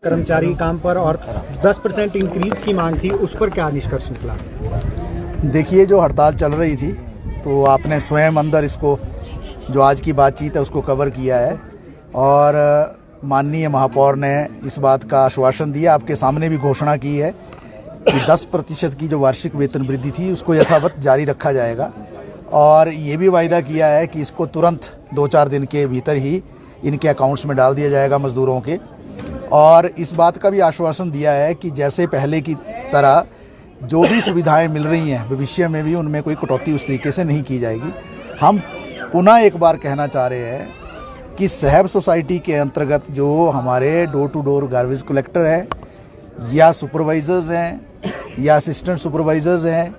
कर्मचारी काम पर और 10% इंक्रीज की मांग थी, उस पर क्या निष्कर्ष निकला? देखिए, जो हड़ताल चल रही थी तो आपने स्वयं अंदर इसको जो आज की बातचीत है उसको कवर किया है और माननीय महापौर ने इस बात का आश्वासन दिया, आपके सामने भी घोषणा की है कि 10% की जो वार्षिक वेतन वृद्धि थी उसको यथावत जारी रखा जाएगा और ये भी वायदा किया है कि इसको तुरंत 2-4 दिन के भीतर ही इनके अकाउंट्स में डाल दिया जाएगा मज़दूरों के। और इस बात का भी आश्वासन दिया है कि जैसे पहले की तरह जो भी सुविधाएं मिल रही हैं भविष्य में भी उनमें कोई कटौती उस तरीके से नहीं की जाएगी। हम पुनः एक बार कहना चाह रहे हैं कि सहब सोसाइटी के अंतर्गत जो हमारे door to door garbage collector हैं या सुपरवाइज़र्स हैं या असिस्टेंट सुपरवाइज़र्स हैं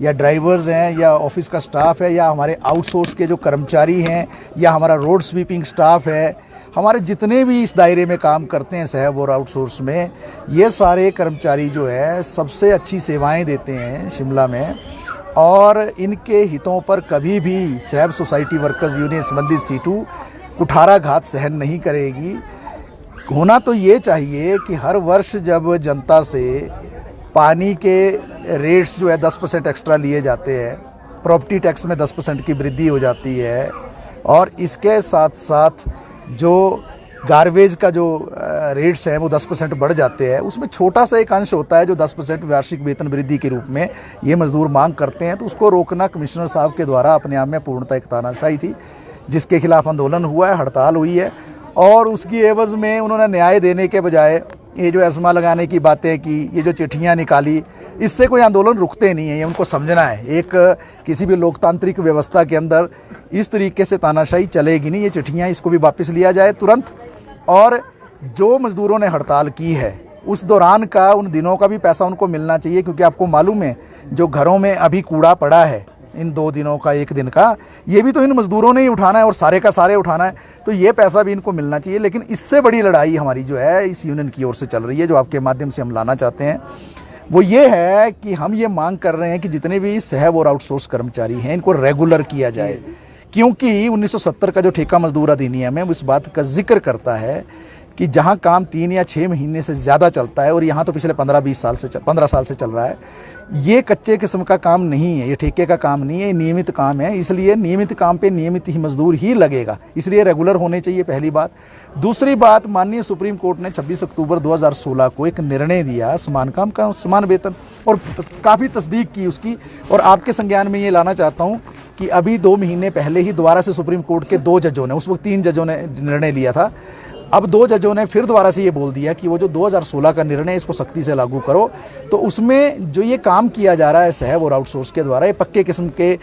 या ड्राइवर्स हैं या ऑफिस का स्टाफ है या हमारे आउटसोर्स के जो कर्मचारी हैं या हमारा रोड स्वीपिंग स्टाफ है, हमारे जितने भी इस दायरे में काम करते हैं सहब और आउटसोर्स में, ये सारे कर्मचारी जो है सबसे अच्छी सेवाएं देते हैं शिमला में और इनके हितों पर कभी भी सहब सोसाइटी वर्कर्स यूनियन संबंधित सीटू कुठाराघात सहन नहीं करेगी। होना तो ये चाहिए कि हर वर्ष जब जनता से पानी के रेट्स जो है 10% एक्स्ट्रा लिए जाते हैं, प्रॉपर्टी टैक्स में 10% की वृद्धि हो जाती है और इसके साथ साथ जो गार्बेज का जो रेट्स हैं वो 10% बढ़ जाते हैं, उसमें छोटा सा एक अंश होता है जो 10% वार्षिक वेतन वृद्धि के रूप में ये मजदूर मांग करते हैं। तो उसको रोकना कमिश्नर साहब के द्वारा अपने आप में पूर्णतः एक तानाशाही थी, जिसके खिलाफ आंदोलन हुआ है, हड़ताल हुई है और उसकी एवज में उन्होंने न्याय देने के बजाय ये जो एस्मा लगाने की बातें की, ये जो चिट्ठियाँ निकाली, इससे कोई आंदोलन रुकते नहीं है। ये उनको समझना है, एक किसी भी लोकतांत्रिक व्यवस्था के अंदर इस तरीके से तानाशाही चलेगी नहीं। ये चिट्ठियाँ इसको भी वापस लिया जाए तुरंत और जो मज़दूरों ने हड़ताल की है उस दौरान का उन दिनों का भी पैसा उनको मिलना चाहिए, क्योंकि आपको मालूम है जो घरों में अभी कूड़ा पड़ा है इन 2 दिनों का, 1 दिन का, ये भी तो इन मज़दूरों ने ही उठाना है और सारे का सारे उठाना है, तो ये पैसा भी इनको मिलना चाहिए। लेकिन इससे बड़ी लड़ाई हमारी जो है इस यूनियन की ओर से चल रही है, जो आपके माध्यम से हम लाना चाहते हैं, वो ये है कि हम ये मांग कर रहे हैं कि जितने भी सहब और आउटसोर्स कर्मचारी हैं इनको रेगुलर किया जाए, क्योंकि 1970 का जो ठेका मजदूर अधिनियम है वो इस बात का जिक्र करता है कि जहाँ काम 3 या 6 महीने से ज़्यादा चलता है और यहाँ तो पिछले 15 साल से चल रहा है, ये कच्चे किस्म का काम नहीं है, ये ठेके का काम नहीं है, ये नियमित काम है। इसलिए नियमित काम पे नियमित ही मजदूर ही लगेगा, इसलिए रेगुलर होने चाहिए, पहली बात। दूसरी बात, माननीय सुप्रीम कोर्ट ने 26 अक्टूबर 2016 को एक निर्णय दिया समान काम का समान वेतन, और काफ़ी तस्दीक की उसकी, और आपके संज्ञान में ये लाना चाहता हूँ कि अभी 2 महीने पहले ही दोबारा से सुप्रीम कोर्ट के 2 जजों ने, उस वक्त 3 जजों ने निर्णय लिया था, अब 2 जजों ने फिर दोबारा से ये बोल दिया कि वो जो 2016 का निर्णय इसको सख्ती से लागू करो। तो उसमें जो ये काम किया जा रहा है सहब और आउटसोर्स के द्वारा, ये पक्के किस्म के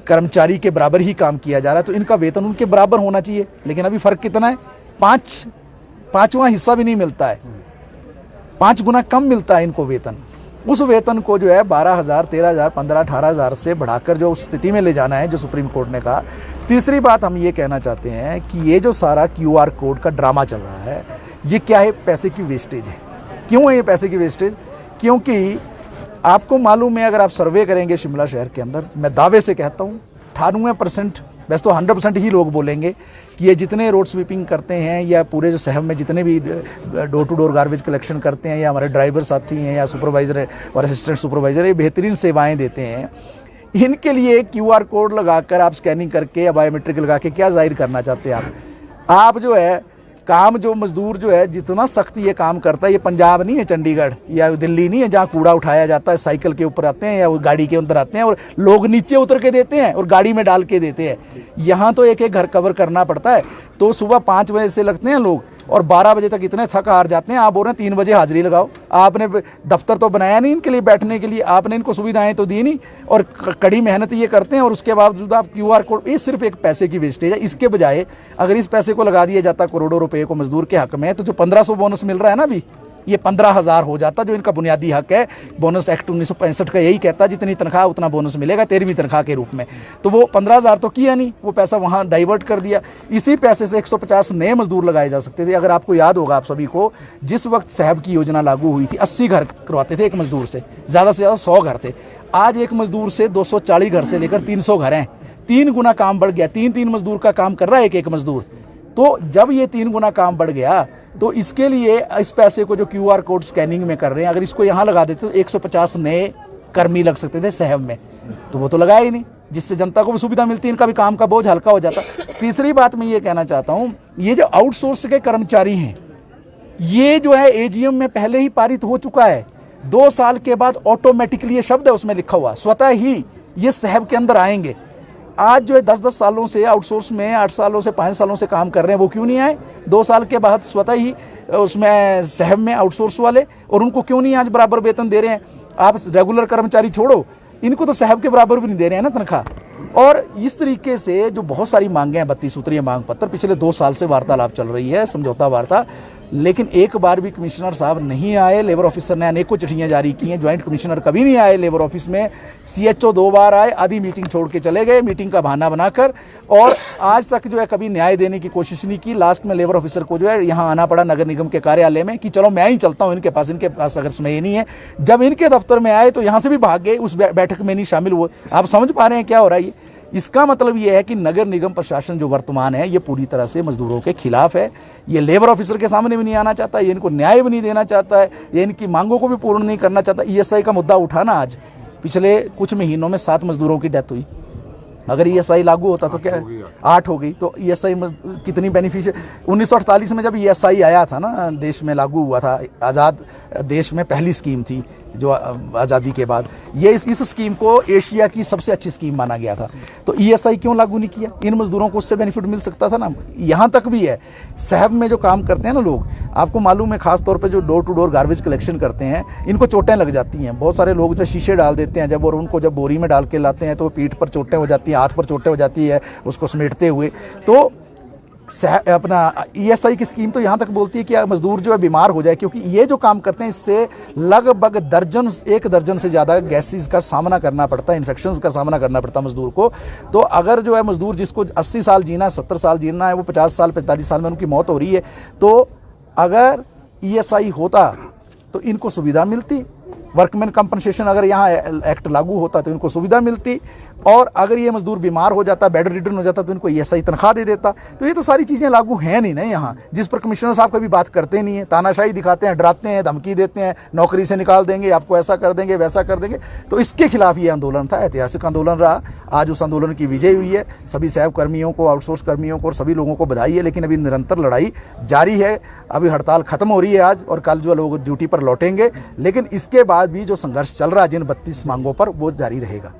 कर्मचारी के बराबर ही काम किया जा रहा है, तो इनका वेतन उनके बराबर होना चाहिए। लेकिन अभी फ़र्क कितना है, 5वां हिस्सा भी नहीं मिलता है, 5 गुना कम मिलता है इनको वेतन। उस वेतन को जो है 12,000, 13,000, 15,000, 18,000 से बढ़ाकर जो उस स्थिति में ले जाना है जो सुप्रीम कोर्ट ने कहा। तीसरी बात हम ये कहना चाहते हैं कि ये जो सारा QR कोड का ड्रामा चल रहा है, ये क्या है, पैसे की वेस्टेज है। क्यों है ये पैसे की वेस्टेज? क्योंकि आपको मालूम है, अगर आप सर्वे करेंगे शिमला शहर के अंदर, मैं दावे से कहता हूँ 98%, वैसे तो 100% ही लोग बोलेंगे कि ये जितने रोड स्वीपिंग करते हैं या पूरे जो सहब में जितने भी door to door garbage collection करते हैं या हमारे ड्राइवर साथी हैं या सुपरवाइज़र और असिस्टेंट सुपरवाइज़र, ये बेहतरीन सेवाएं देते हैं। इनके लिए QR कोड लगाकर आप स्कैनिंग करके या बायोमेट्रिक लगा के क्या जाहिर करना चाहते हैं आप जो है काम, जो मजदूर जो है जितना सख्त ये काम करता है, ये पंजाब नहीं है, चंडीगढ़ या दिल्ली नहीं है जहाँ कूड़ा उठाया जाता है, साइकिल के ऊपर आते हैं या गाड़ी के अंदर आते हैं और लोग नीचे उतर के देते हैं और गाड़ी में डाल के देते हैं। यहाँ तो एक एक घर कवर करना पड़ता है, तो सुबह 5 बजे से लगते हैं लोग और 12 बजे तक इतने थक हार जाते हैं। आप बोल रहे हैं 3 बजे हाजिरी लगाओ, आपने दफ्तर तो बनाया नहीं इनके लिए बैठने के लिए, आपने इनको सुविधाएं तो दी नहीं, और कड़ी मेहनत ये करते हैं और उसके बावजूद आप QR कोड, ये सिर्फ एक पैसे की वेस्टेज है। इसके बजाय अगर इस पैसे को लगा दिया जाता करोड़ों रुपए को मजदूर के हक में, तो जो 1500 बोनस मिल रहा है ना अभी, ये 15,000 हो जाता, जो इनका बुनियादी हक है। बोनस एक्ट 1965 का यही कहता है जितनी तनख्वाह उतना बोनस मिलेगा 13वीं तनख्वाह के रूप में। तो वो 15,000 तो किया नहीं, वो पैसा वहाँ डाइवर्ट कर दिया। इसी पैसे से 150 नए मजदूर लगाए जा सकते थे। अगर आपको याद होगा, आप सभी को, जिस वक्त सहब की योजना लागू हुई थी 80 घर करवाते थे एक मजदूर से, ज़्यादा 100 घर थे। आज एक मजदूर से 240 घर से लेकर 300 घर हैं, 3 गुना काम बढ़ गया। 3 मजदूर का काम कर रहा है एक मजदूर। तो जब ये 3 गुना काम बढ़ गया तो इसके लिए इस पैसे को जो QR कोड स्कैनिंग में कर रहे हैं, अगर इसको यहाँ लगा देते तो 150 नए कर्मी लग सकते थे साहब में, तो वो तो लगाया ही नहीं, जिससे जनता को भी सुविधा मिलती, इनका भी काम का बोझ हल्का हो जाता। तीसरी बात मैं ये कहना चाहता हूँ, ये जो आउटसोर्स के कर्मचारी हैं, ये जो है AGM में पहले ही पारित हो चुका है। 2 साल के बाद ऑटोमेटिकली, ये शब्द है उसमें लिखा हुआ, स्वतः ही ये साहब के अंदर आएंगे। आज जो है 10-10 सालों से आउटसोर्स में, 8 सालों से 5 सालों से काम कर रहे हैं, वो क्यों नहीं आए 2 साल के बाद स्वतः ही उसमें साहब में आउटसोर्स वाले, और उनको क्यों नहीं आज बराबर वेतन दे रहे हैं? आप रेगुलर कर्मचारी छोड़ो, इनको तो साहब के बराबर भी नहीं दे रहे हैं ना तनख्वाह। और इस तरीके से जो बहुत सारी मांगे हैं, 32 सूत्रीय मांग पत्र पिछले 2 साल से वार्तालाप चल रही है, समझौता वार्ता, लेकिन एक बार भी कमिश्नर साहब नहीं आए। लेबर ऑफिसर ने अनेकों चिट्ठियां जारी की हैं, ज्वाइंट कमिश्नर कभी नहीं आए लेबर ऑफिस में, CHO 2 बार आए, आधी मीटिंग छोड़ के चले गए, मीटिंग का बहाना बनाकर, और आज तक जो है कभी न्याय देने की कोशिश नहीं की। लास्ट में लेबर ऑफिसर को जो है यहाँ आना पड़ा नगर निगम के कार्यालय में कि चलो मैं ही चलता हूँ इनके पास अगर समय नहीं है। जब इनके दफ्तर में आए तो यहाँ से भी भाग गए, उस बैठक में नहीं शामिल हुए। आप समझ पा रहे हैं क्या हो रहा है? इसका मतलब ये है कि नगर निगम प्रशासन जो वर्तमान है, ये पूरी तरह से मजदूरों के खिलाफ है। ये लेबर ऑफिसर के सामने भी नहीं आना चाहता, ये इनको न्याय भी नहीं देना चाहता है, ये इनकी मांगों को भी पूर्ण नहीं करना चाहता। ESI का मुद्दा उठाना, आज पिछले कुछ महीनों में 7 मजदूरों की डेथ हुई। अगर ESI लागू होता तो क्या 8 हो गई, तो ESI कितनी बेनिफिशियल। 1948 में जब ESI आया था ना, देश में लागू हुआ था, आज़ाद देश में पहली स्कीम थी जो आज़ादी के बाद, ये इस स्कीम को एशिया की सबसे अच्छी स्कीम माना गया था। तो ESI क्यों लागू नहीं किया? इन मजदूरों को उससे बेनिफिट मिल सकता था ना। यहाँ तक भी है, साहब में जो काम करते हैं ना लोग, आपको मालूम है, खास तौर पे जो door to door garbage collection करते हैं, इनको चोटें लग जाती हैं। बहुत सारे लोग जो शीशे डाल देते हैं जब, और उनको जब बोरी में डाल के लाते हैं तो पीठ पर चोटें हो जाती हैं, हाथ पर चोटें हो जाती है उसको समेटते हुए। तो अपना ESI की स्कीम तो यहाँ तक बोलती है कि मजदूर जो है बीमार हो जाए, क्योंकि ये जो काम करते हैं इससे लगभग 1 दर्जन से ज़्यादा गैसेस का सामना करना पड़ता है, इन्फेक्शंस का सामना करना पड़ता है मजदूर को। तो अगर जो है मजदूर जिसको 80 साल जीना है, 70 साल जीना है, वो 50 साल 45 साल में उनकी मौत हो रही है, तो अगर ESI होता तो इनको सुविधा मिलती। वर्कमैन कंपनसेशन अगर यहाँ एक्ट लागू होता तो इनको सुविधा मिलती, और अगर ये मजदूर बीमार हो जाता, बेड रिडन हो जाता, तो इनको ESI तनख्वाह दे देता। तो ये तो सारी चीज़ें लागू हैं नहीं ना यहाँ, जिस पर कमिश्नर साहब कभी बात करते नहीं है, तानाशाही दिखाते हैं, डराते हैं, धमकी देते हैं, नौकरी से निकाल देंगे, आपको ऐसा कर देंगे, वैसा कर देंगे। तो इसके खिलाफ ये आंदोलन था, ऐतिहासिक आंदोलन रहा। आज उस आंदोलन की विजय हुई है। सभी साहब कर्मियों को, आउटसोर्स कर्मियों को और सभी लोगों को बधाई है, लेकिन अभी निरंतर लड़ाई जारी है। अभी हड़ताल खत्म हो रही है आज, और कल जो लोग ड्यूटी पर लौटेंगे, लेकिन इसके बाद भी जो संघर्ष चल रहा है जिन 32 मांगों पर, वो जारी रहेगा।